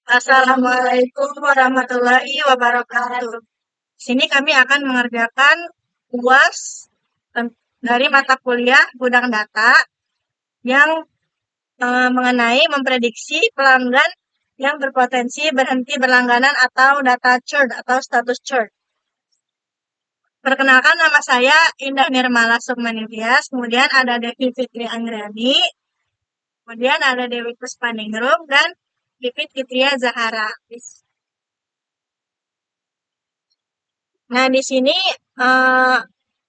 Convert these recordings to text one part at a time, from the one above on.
Assalamualaikum warahmatullahi wabarakatuh. Di sini kami akan mengerjakan UAS dari mata kuliah Gudang Data yang mengenai memprediksi pelanggan yang berpotensi berhenti berlangganan atau data churn atau status churn. Perkenalkan, nama saya Indah Nirmala Sukmanitias, kemudian ada Devi Fitri Anggrani, kemudian ada Dewi Puspaningrum, dan Pipit Fitria Zahara. Nah, di sini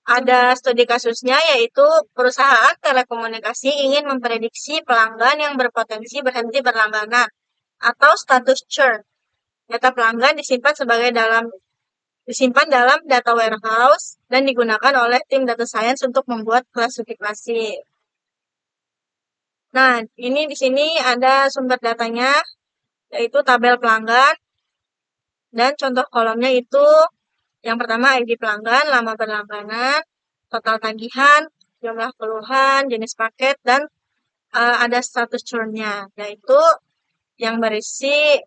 ada studi kasusnya, yaitu perusahaan telekomunikasi ingin memprediksi pelanggan yang berpotensi berhenti berlangganan atau status churn. Data pelanggan disimpan dalam data warehouse dan digunakan oleh tim data science untuk membuat klasifikasi. Nah, ini di sini ada sumber datanya, yaitu tabel pelanggan, dan contoh kolomnya itu yang pertama ID pelanggan, lama berlangganan, total tagihan, jumlah keluhan, jenis paket, dan ada status churn-nya, yaitu yang berisi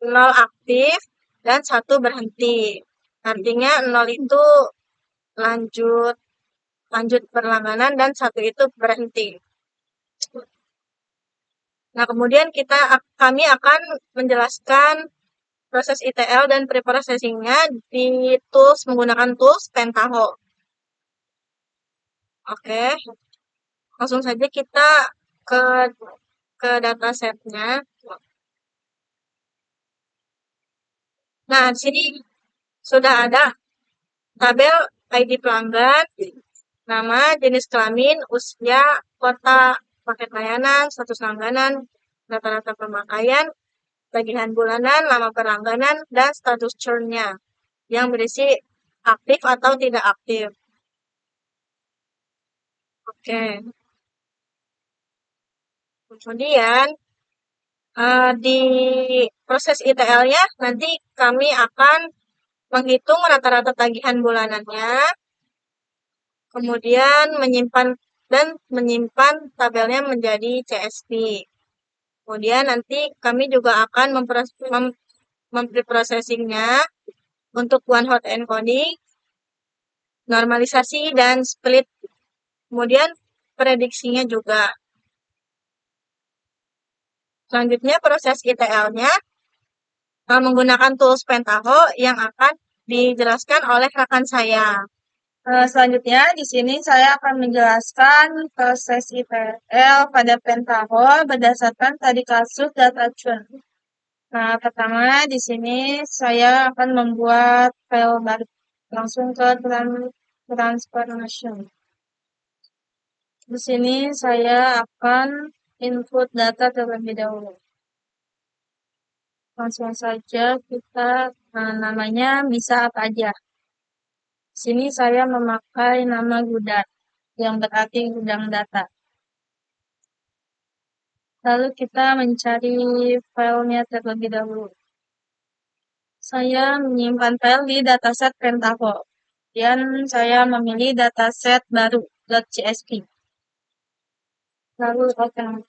0 aktif dan 1 berhenti. Artinya 0 itu lanjut berlangganan dan 1 itu berhenti. Nah, kemudian kami akan menjelaskan proses ETL dan preprocessing-nya menggunakan tools Pentaho. Oke, langsung saja kita ke dataset-nya. Nah, di sini sudah ada tabel ID pelanggan, nama, jenis kelamin, usia, kota, paket layanan, status langganan, rata-rata pemakaian, tagihan bulanan, lama berlangganan, dan status churn-nya yang berisi aktif atau tidak aktif. Oke. Kemudian di proses ETL-nya nanti kami akan menghitung rata-rata tagihan bulanannya, kemudian menyimpan tabelnya menjadi CSV. Kemudian nanti kami juga akan mempreprocessing-nya untuk one hot encoding, normalisasi, dan split. Kemudian prediksinya juga. Selanjutnya proses ETL-nya menggunakan tools Pentaho yang akan dijelaskan oleh rekan saya. Selanjutnya di sini saya akan menjelaskan proses ETL pada Pentaho berdasarkan tadi kasus data churn. Nah, pertama di sini saya akan membuat file baru, langsung ke transformation. Di sini saya akan input data terlebih dahulu. Langsung saja kita, namanya bisa apa aja. Di sini saya memakai nama Gudat, yang berarti gudang data. Lalu kita mencari filenya terlebih dahulu. Saya menyimpan file di dataset Pentaho. Dan saya memilih dataset baru, .csv. Lalu open.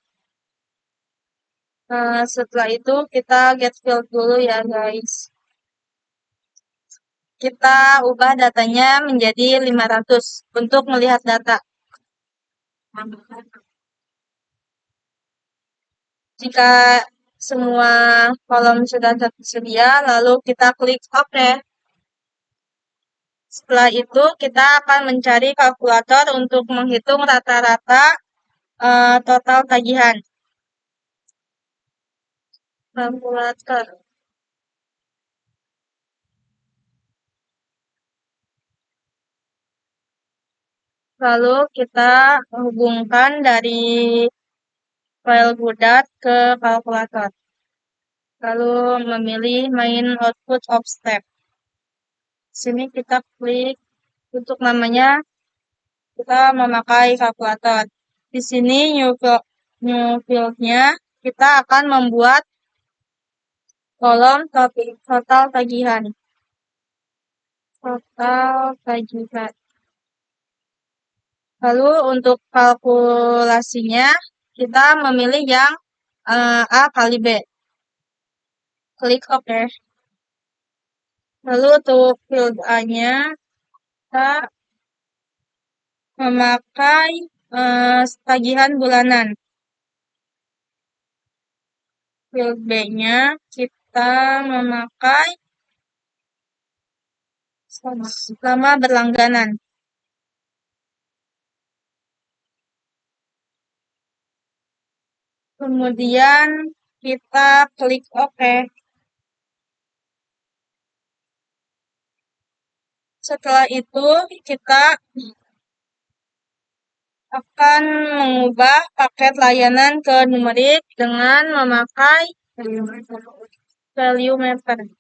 Setelah itu kita get field dulu ya guys. Kita ubah datanya menjadi 500 untuk melihat data. Jika semua kolom sudah tersedia, lalu kita klik OK. Setelah itu kita akan mencari kalkulator untuk menghitung rata-rata total tagihan. Kalkulator. Lalu kita menghubungkan dari file Gudat ke kalkulator. Lalu memilih main output of step. Sini kita klik untuk namanya, kita memakai kalkulator. Di sini new field-nya kita akan membuat kolom total tagihan. Total tagihan. Lalu untuk kalkulasinya kita memilih yang A kali B. klik OK. Lalu untuk field A-nya, kita memakai tagihan bulanan. Field B-nya, kita memakai lama berlangganan. Kemudian kita klik OK. Setelah itu kita akan mengubah paket layanan ke numerik dengan memakai value mapper.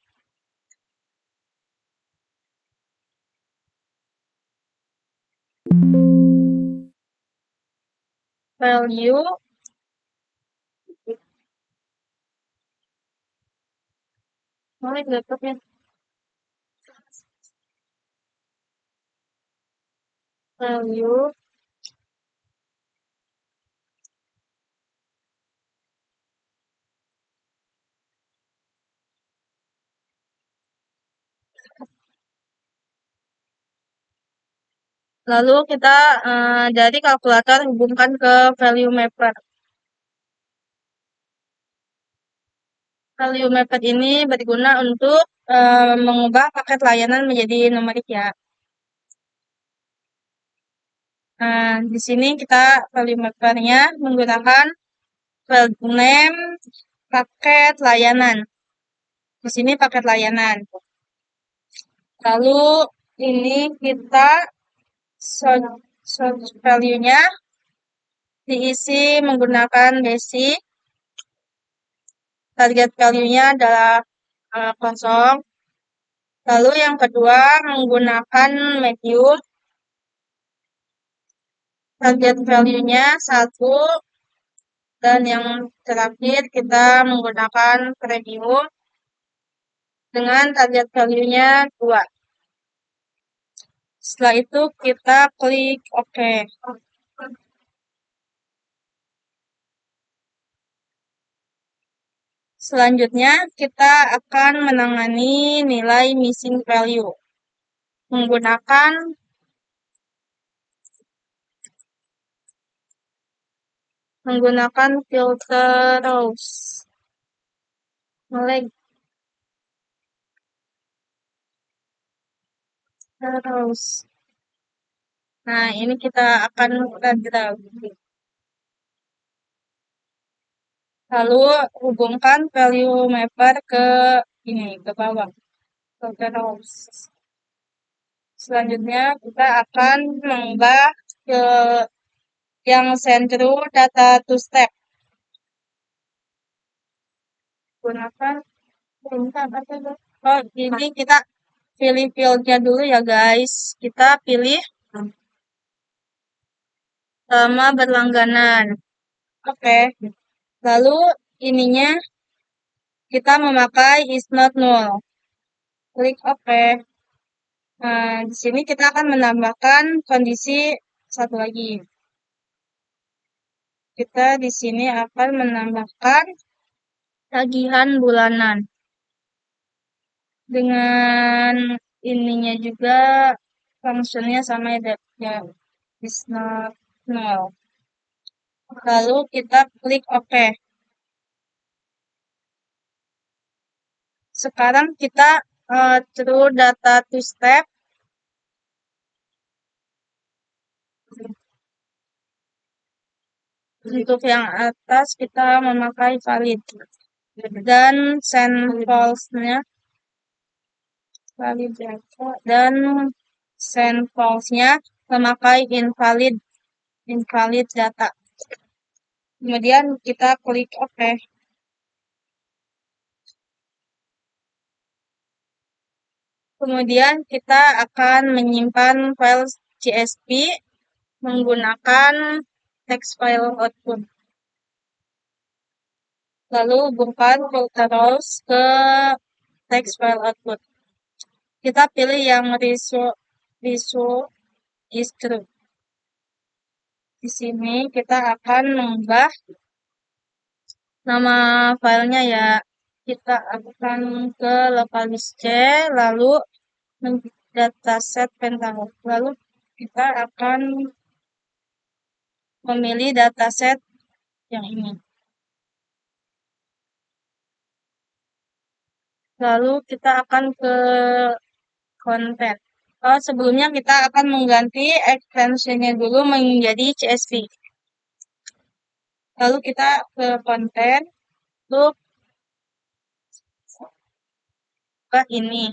Value laptopnya. Value lalu kita dari kalkulator hubungkan ke value mapper. Value mapper ini berguna untuk mengubah paket layanan menjadi numerik ya. Di sini kita value mappernya menggunakan file name paket layanan. Di sini paket layanan. Lalu ini kita search value-nya diisi menggunakan basic. Target value-nya adalah kosong. Lalu yang kedua menggunakan medium. Target value-nya 1. Dan yang terakhir kita menggunakan premium dengan target value-nya 2. Setelah itu kita klik OK. Selanjutnya kita akan menangani nilai missing value menggunakan filter rows. Rows. Nah, ini kita akan random. Lalu hubungkan value mapper ke bawah. Filter rows. Selanjutnya kita akan mengubah ke yang send through data to step. Gunakan ini kita pilih fieldnya dulu ya guys. Kita pilih lama berlangganan. Oke. Lalu ininya kita memakai is not null. Klik OK. Nah, di sini kita akan menambahkan kondisi satu lagi. Kita di sini akan menambahkan tagihan bulanan. Dengan ininya juga fungsinya sama ya, is not null. Lalu kita klik OK. Sekarang kita through data to step. Untuk yang atas kita memakai valid. Dan send false-nya valid data. Dan send false-nya memakai invalid data. Kemudian kita klik OK. Kemudian kita akan menyimpan file CSV menggunakan text file output. Lalu hubungkan filter rows ke text file output. Kita pilih yang reso is true. Di sini kita akan mengubah nama filenya ya. kita akan ke lokalis C, lalu dataset pentagon. Lalu kita akan memilih dataset yang ini. Lalu kita akan ke konten. Sebelumnya kita akan mengganti extensionnya dulu menjadi CSV. Lalu kita ke konten, lalu ke ini.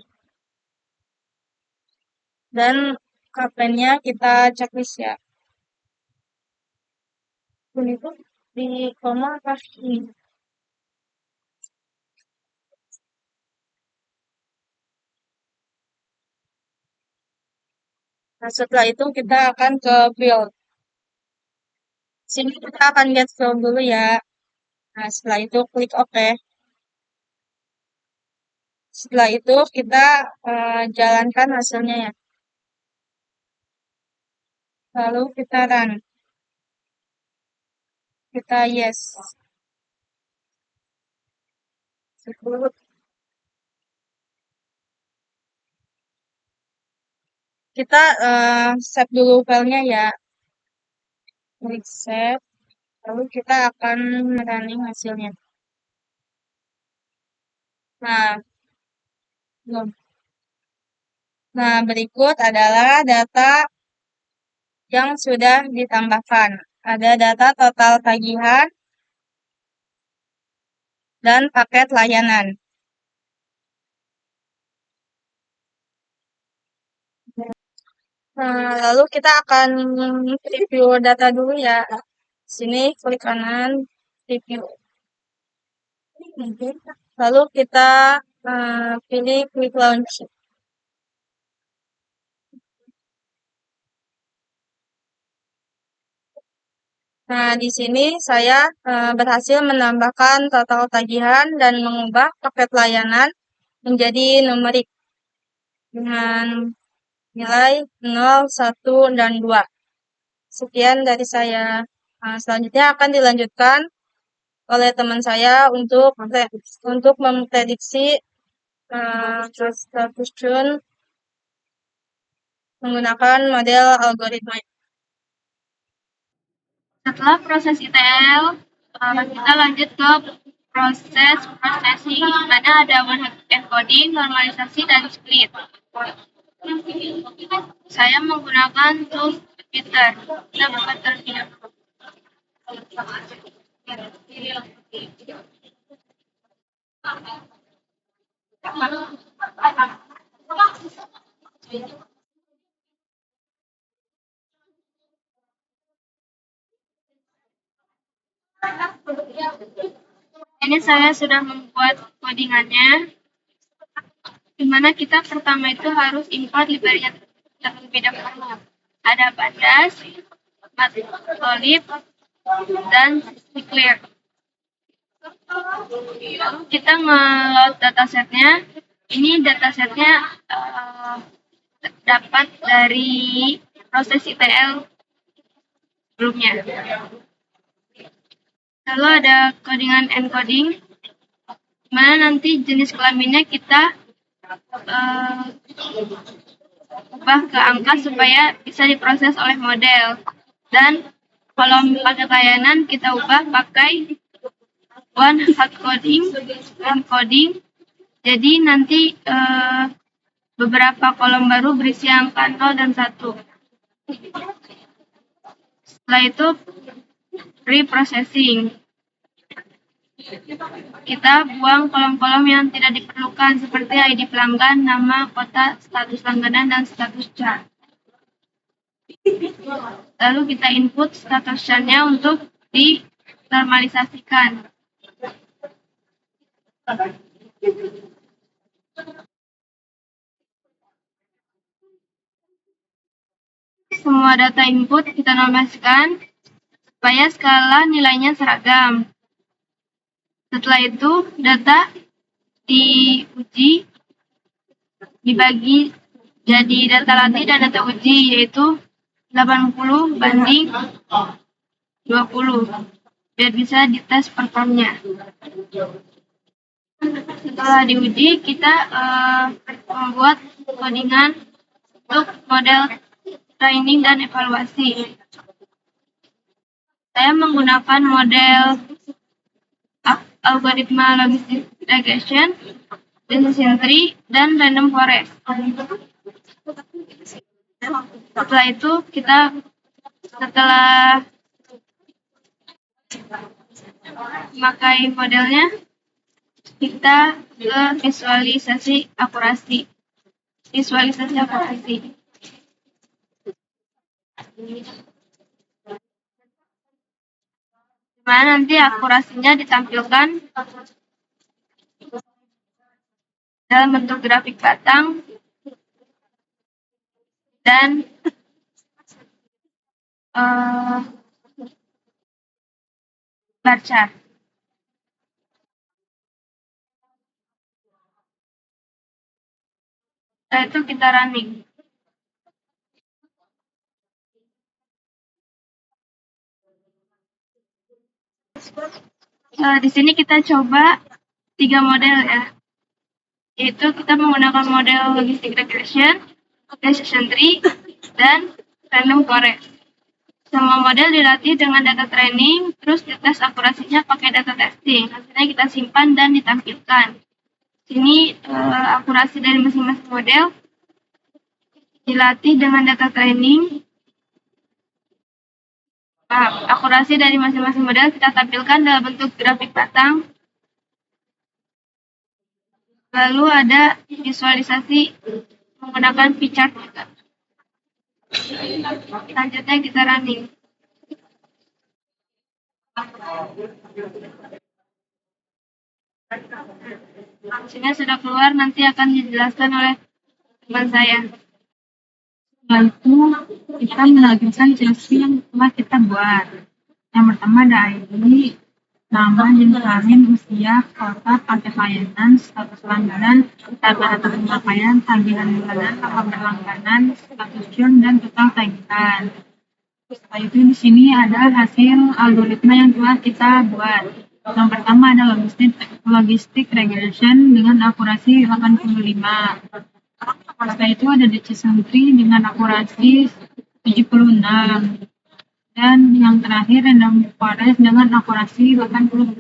Dan KPN-nya kita checklist ya. Ini tuh di koma apa ini? Nah, setelah itu kita akan ke build. Sini kita akan get field dulu ya. Nah, setelah itu klik OK. Setelah itu kita jalankan hasilnya ya. Lalu kita run. Kita yes. Kita save dulu filenya ya. Klik save. Lalu kita akan running hasilnya. Nah, belum. Nah, berikut adalah data yang sudah ditambahkan. Ada data total tagihan dan paket layanan. Nah, lalu kita akan review data dulu ya. Sini klik kanan, review. Lalu kita pilih quick launch. Nah, di sini saya berhasil menambahkan total tagihan dan mengubah paket layanan menjadi numerik dengan nilai 0, 1, dan 2. Sekian dari saya. Nah, selanjutnya akan dilanjutkan oleh teman saya untuk memprediksi status churn menggunakan model algoritma. Setelah proses ETL, kita lanjut ke proses processing, di mana ada encoding, normalisasi, dan split. Saya menggunakan tools Jupyter. Kita buka terlebih dahulu. Ini saya sudah membuat codingannya, di mana kita pertama itu harus import library terlebih dahulu. Ada pandas, matplotlib, dan declare. Lalu kita nge-load datasetnya. Ini datasetnya dapat dari proses ETL sebelumnya. Lalu ada codingan encoding, di mana nanti jenis kelaminnya kita ubah ke angka supaya bisa diproses oleh model. Dan kolom paket layanan kita ubah pakai one hot coding, encoding. Jadi nanti beberapa kolom baru berisi angka 0 dan 1. Setelah itu reprocessing. Kita buang kolom-kolom yang tidak diperlukan seperti ID pelanggan, nama, kota, status langganan, dan status chart. Lalu kita input status chart-nya untuk dinormalisasikan. Semua data input kita normalisasikan supaya skala nilainya seragam. Setelah itu, data diuji, dibagi jadi data latih dan data uji, yaitu 80 banding 20, biar bisa dites performnya. Setelah diuji, kita membuat codingan untuk model training dan evaluasi. Saya menggunakan model algoritma logistic regression, decision tree, dan random forest. Setelah itu setelah memakai modelnya, kita ke visualisasi akurasi. Dimana nanti akurasinya ditampilkan dalam bentuk grafik batang dan bar chart. Setelah itu kita running. Di sini kita coba 3 model ya, yaitu kita menggunakan model logistic regression, decision tree, dan random forest. Semua model dilatih dengan data training, terus dites akurasinya pakai data testing. Hasilnya kita simpan dan ditampilkan. Sini akurasi dari masing-masing model dilatih dengan data training. Akurasi dari masing-masing model kita tampilkan dalam bentuk grafik batang. Lalu ada visualisasi menggunakan pie-chart juga. Selanjutnya kita running. Hasilnya sudah keluar, nanti akan dijelaskan oleh teman saya. Setelah itu kita melanjutkan CSV yang telah kita buat. Yang pertama ada ID, nama, jenis kelamin, usia, kota, paket layanan, status langganan, data-data pemakaian, tagihan bulanan, nama berlangganan, status churn, dan total tagihan. Setelah itu di sini ada hasil algoritma yang telah kita buat. Yang pertama ada logistic regression dengan akurasi 85. Setelah itu ada decision tree dengan akurasi 76. Dan yang terakhir random forest dengan akurasi 84.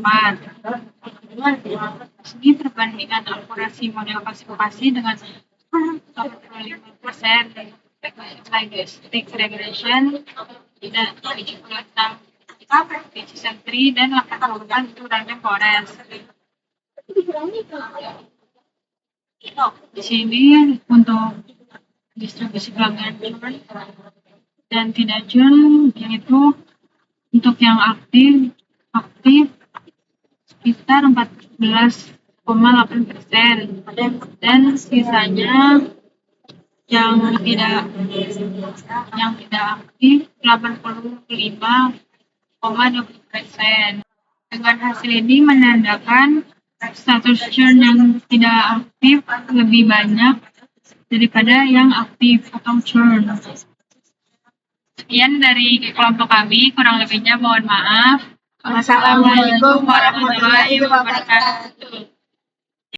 Ini perbandingan akurasi model klasifikasi dengan 85% logistic regression dan 76 decision tree dan 84 itu random forest. Di sini untuk distribusi pelanggan dan tidak churn, yaitu untuk yang aktif sekitar 14,8% dan sisanya yang tidak aktif 85,20%. Dengan hasil ini menandakan status churn yang tidak aktif lebih banyak daripada yang aktif atau churn. Sekian dari kelompok kami, kurang lebihnya mohon maaf. Wassalamualaikum warahmatullahi wabarakatuh.